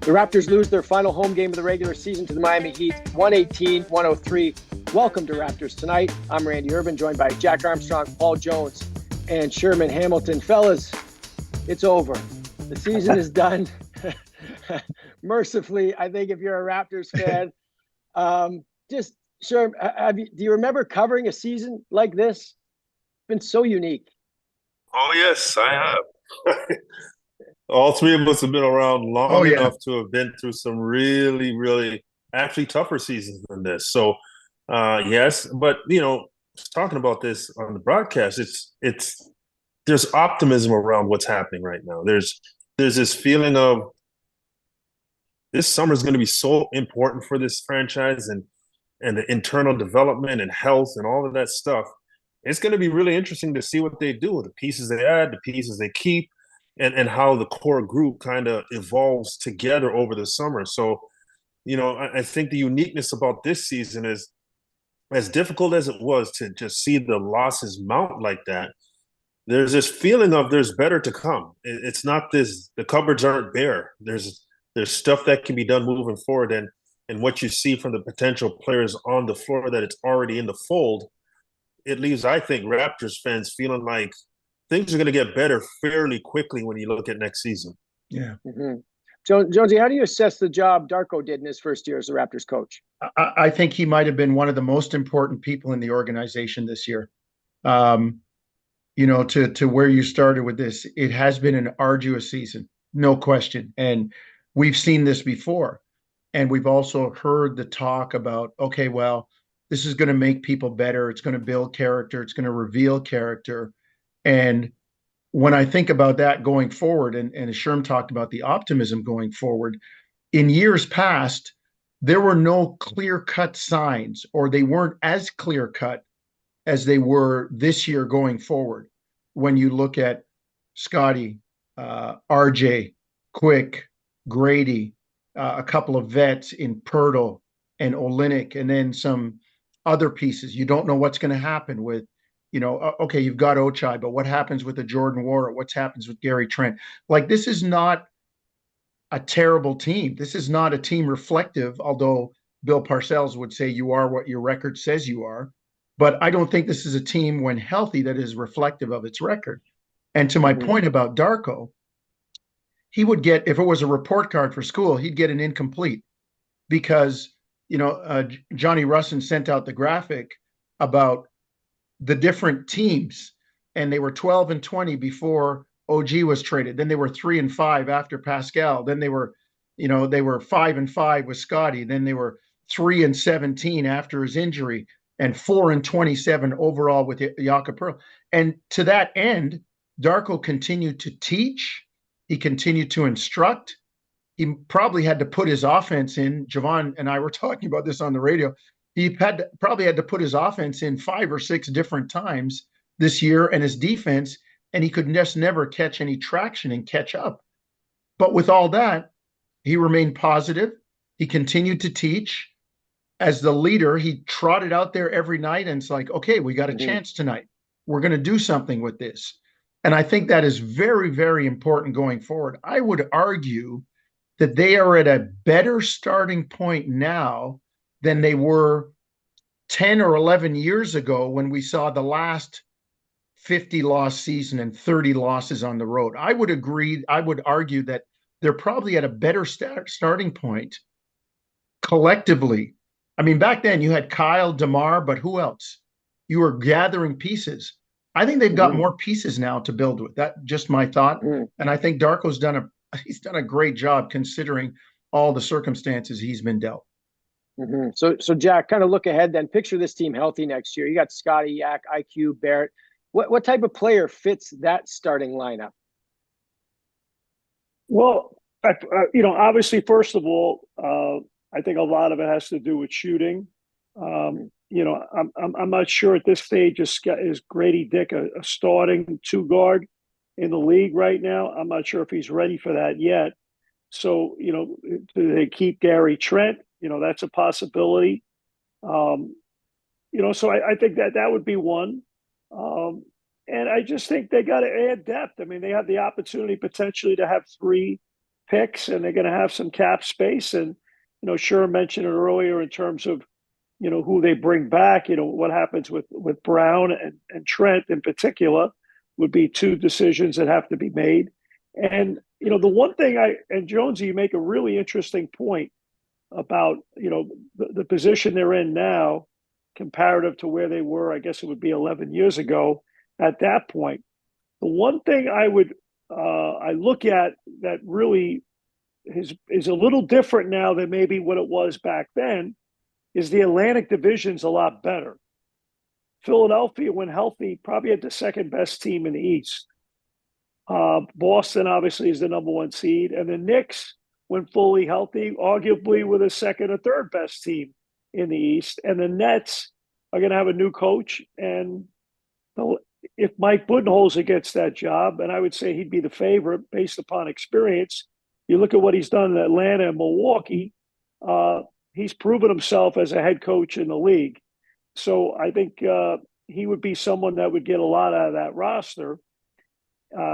The Raptors lose their final home game of the regular season to the Miami Heat, 118-103. Welcome to Raptors Tonight. I'm Randy Urban, joined by Jack Armstrong, Paul Jones, and Sherman Hamilton. Fellas, it's over. The season is done. Mercifully, I think if you're a Raptors fan, Sherman, do you remember covering a season like this? It's been so unique. Oh, yes, I have. All three of us have been around long enough to have been through some really, really actually tougher seasons than this. So, yes, but talking about this on the broadcast, it's there's optimism around what's happening right now. There's this feeling of this summer is going to be so important for this franchise and the internal development and health and all of that stuff. It's going to be really interesting to see what they do, the pieces they add, the pieces they keep, and how the core group kind of evolves together over the summer. So, I think the uniqueness about this season is, as difficult as it was to just see the losses mount like that, there's this feeling of there's better to come. It's not this, the cupboards aren't bare. There's stuff that can be done moving forward. And what you see from the potential players on the floor that it's already in the fold, it leaves, I think, Raptors fans feeling like things are going to get better fairly quickly when you look at next season. Yeah. Mm-hmm. Jonesy, how do you assess the job Darko did in his first year as the Raptors coach? I think he might have been one of the most important people in the organization this year. To where you started with this, it has been an arduous season, no question. And we've seen this before. And we've also heard the talk about, okay, well, this is going to make people better. It's going to build character. It's going to reveal character. And when I think about that going forward, and as Sherm talked about the optimism going forward, in years past, there were no clear-cut signs, or they weren't as clear-cut as they were this year going forward. When you look at Scotty, RJ, Quick, Grady, a couple of vets in Pirtle and Olynyk, and then some other pieces. You don't know what's going to happen with, okay, you've got Ochai, but what happens with the Jordan Wara? What happens with Gary Trent? Like, this is not a terrible team. This is not a team reflective, although Bill Parcells would say you are what your record says you are. But I don't think this is a team, when healthy, that is reflective of its record. And to my point about Darko, he would get, if it was a report card for school, he'd get an incomplete because, Johnny Russin sent out the graphic about the different teams, and they were 12-20 before OG was traded. Then they were 3-5 after Pascal. Then they were 5-5 with Scotty. Then they were 3-17 after his injury, and 4-27 overall with Jakob Pearl. And to that end, Darko continued to teach. He continued to instruct. He probably had to put his offense in. Javon and I were talking about this on the radio. He probably had to put his offense in 5 or 6 different times this year, and his defense, and he could just never catch any traction and catch up. But with all that, he remained positive. He continued to teach. As the leader, he trotted out there every night, and it's like, okay, we got a chance tonight. We're going to do something with this. And I think that is very, very important going forward. I would argue that they are at a better starting point now than they were 10 or 11 years ago when we saw the last 50-loss season and 30 losses on the road. I would argue that they're probably at a better starting point collectively. I mean, back then you had Kyle, DeMar, but who else? You were gathering pieces. I think they've got more pieces now to build with. That's just my thought. And I think Darko's done a great job considering all the circumstances he's been dealt. So Jack, kind of look ahead then. Picture this team healthy next year. You got Scotty, Yak, IQ, Barrett. What type of player fits that starting lineup? Well, obviously, first of all, I think a lot of it has to do with shooting. I'm not sure at this stage is Grady Dick a starting 2 guard in the league right now. I'm not sure if he's ready for that yet. So, do they keep Gary Trent? That's a possibility. So I think that would be one. And I just think they got to add depth. I mean, they have the opportunity potentially to have 3 picks, and they're going to have some cap space. And, Sherman mentioned it earlier in terms of, who they bring back, what happens with Brown and Trent in particular would be two decisions that have to be made. And, the one thing and Jonesy, you make a really interesting point about, the position they're in now comparative to where they were, I guess it would be 11 years ago at that point. The one thing I look at that really is a little different now than maybe what it was back then is the Atlantic Division's a lot better. Philadelphia, when healthy, probably had the second best team in the East. Boston obviously is the number one seed, and the Knicks, when fully healthy, arguably were the second or third best team in the East. And the Nets are going to have a new coach, and if Mike Budenholzer gets that job, and I would say he'd be the favorite based upon experience, you look at what he's done in Atlanta and Milwaukee, he's proven himself as a head coach in the league. So I think he would be someone that would get a lot out of that roster,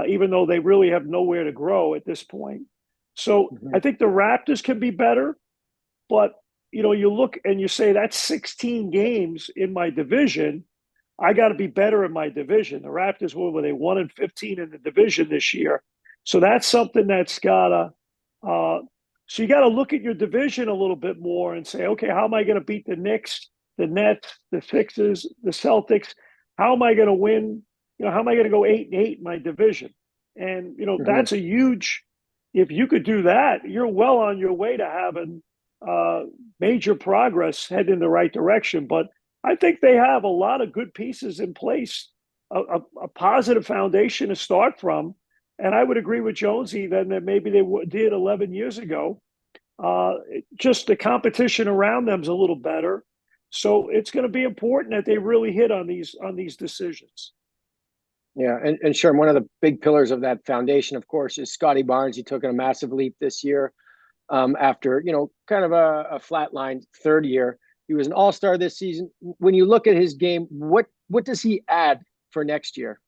even though they really have nowhere to grow at this point. So I think the Raptors can be better, but you look and you say that's 16 games in my division. I got to be better in my division. The Raptors were they 1-15 in the division this year, so that's something that's gotta. So you got to look at your division a little bit more and say, okay, how am I going to beat the Knicks, the Nets, the Sixers, the Celtics? How am I going to win? How am I going to go 8-8 in my division? And that's a huge. If you could do that, you're well on your way to having major progress, head in the right direction. But I think they have a lot of good pieces in place, a positive foundation to start from. And I would agree with Jonesy then that maybe they did 11 years ago. Just the competition around them is a little better. So it's going to be important that they really hit on these decisions. Yeah, and Sherman, one of the big pillars of that foundation, of course, is Scotty Barnes. He took a massive leap this year after, kind of a flatlined third year. He was an all-star this season. When you look at his game, what does he add for next year?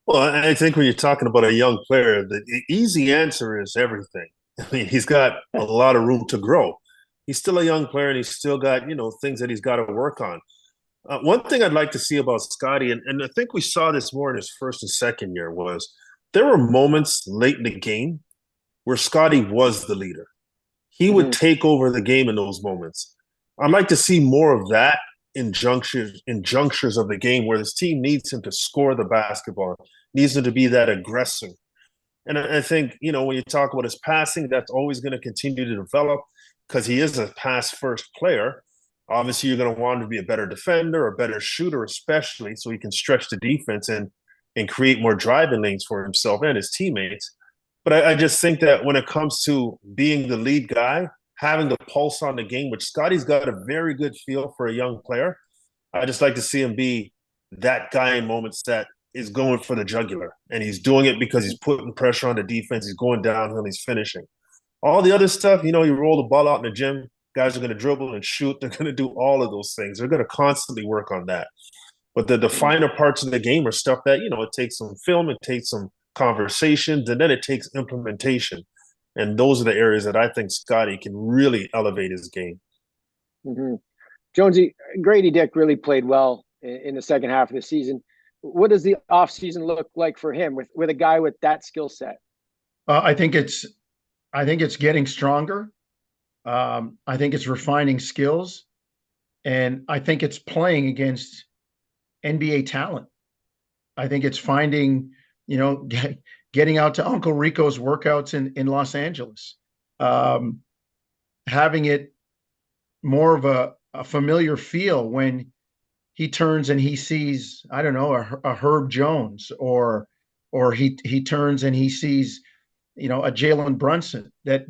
Well, I think when you're talking about a young player, the easy answer is everything. I mean, he's got a lot of room to grow. He's still a young player, and he's still got, things that he's got to work on. One thing I'd like to see about Scotty, and I think we saw this more in his first and second year, was there were moments late in the game where Scotty was the leader. He would take over the game in those moments. I'd like to see more of that in junctures of the game where this team needs him to score the basketball, needs him to be that aggressor. And I think, when you talk about his passing, that's always going to continue to develop because he is a pass-first player. Obviously, you're going to want him to be a better defender, a better shooter, especially so he can stretch the defense and create more driving lanes for himself and his teammates. But I just think that when it comes to being the lead guy, having the pulse on the game, which Scotty's got a very good feel for a young player, I just like to see him be that guy in moments that is going for the jugular. And he's doing it because he's putting pressure on the defense. He's going downhill. He's finishing. All the other stuff, you roll the ball out in the gym. Guys are going to dribble and shoot. They're going to do all of those things. They're going to constantly work on that. But the finer parts of the game are stuff that, it takes some film, it takes some conversations, and then it takes implementation. And those are the areas that I think Scotty can really elevate his game. Jonesy, Grady Dick really played well in the second half of the season. What does the offseason look like for him with a guy with that skill set? I think it's getting stronger. I think it's refining skills, and I think it's playing against NBA talent. I think it's finding, getting out to Uncle Rico's workouts in Los Angeles, having it more of a familiar feel when he turns and he sees, I don't know, a Herb Jones, or he turns and he sees, a Jalen Brunson, that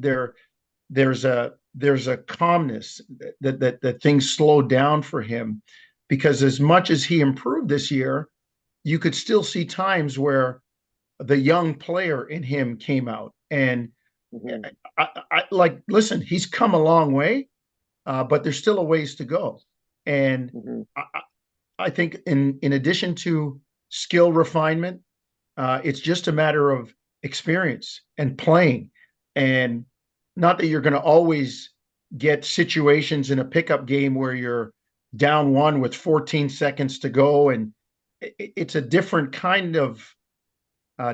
there's a calmness that things slow down for him, because as much as he improved this year, you could still see times where the young player in him came out. And listen, he's come a long way, but there's still a ways to go. And I think in addition to skill refinement, it's just a matter of experience and playing. And not that you're going to always get situations in a pickup game where you're down one with 14 seconds to go. And it's a different kind of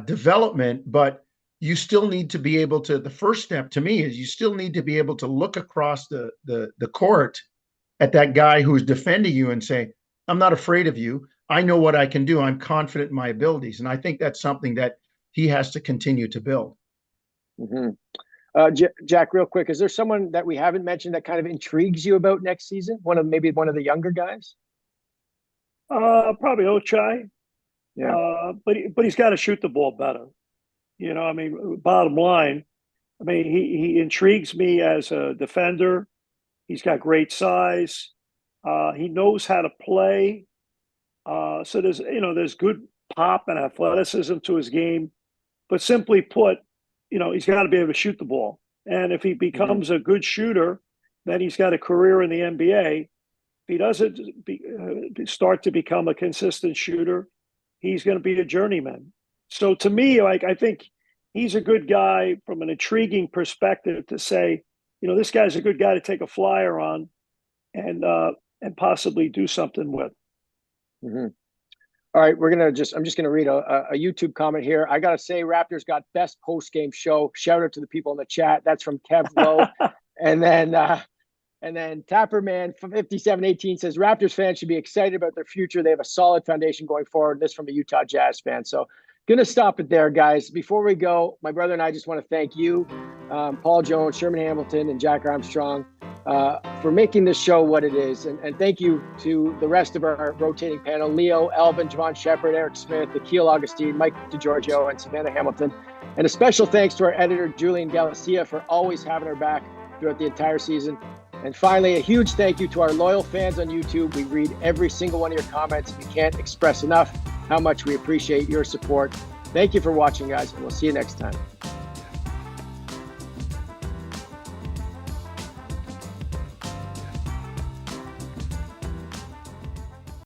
development, but you still need to be able to, the first step to me is you still need to be able to look across the court at that guy who's defending you and say, I'm not afraid of you. I know what I can do. I'm confident in my abilities. And I think that's something that he has to continue to build. Jack, real quick, is there someone that we haven't mentioned that kind of intrigues you about next season? Maybe one of the younger guys? Probably Ochai. Yeah. But he's got to shoot the ball better. You know, I mean, bottom line, I mean, he intrigues me as a defender. He's got great size. He knows how to play. So there's good pop and athleticism to his game. But simply put, he's got to be able to shoot the ball. And if he becomes a good shooter, then he's got a career in the NBA. If he doesn't start to become a consistent shooter, he's going to be a journeyman. So to me, I think he's a good guy from an intriguing perspective to say, this guy's a good guy to take a flyer on and possibly do something with. All right, I'm just going to read a YouTube comment here. I got to say, Raptors got best post-game show. Shout out to the people in the chat. That's from Kev Lowe. And then Tapperman from 5718 says, Raptors fans should be excited about their future. They have a solid foundation going forward. This from a Utah Jazz fan. So going to stop it there, guys. Before we go, my brother and I just want to thank you, Paul Jones, Sherman Hamilton, and Jack Armstrong for making this show what it is. And thank you to the rest of our rotating panel, Leo, Elvin, Javon Shepard, Eric Smith, Akil Augustine, Mike DeGiorgio, and Savannah Hamilton. And a special thanks to our editor, Julian Galicia, for always having our back throughout the entire season. And finally, a huge thank you to our loyal fans on YouTube. We read every single one of your comments. We can't express enough how much we appreciate your support. Thank you for watching, guys, and we'll see you next time.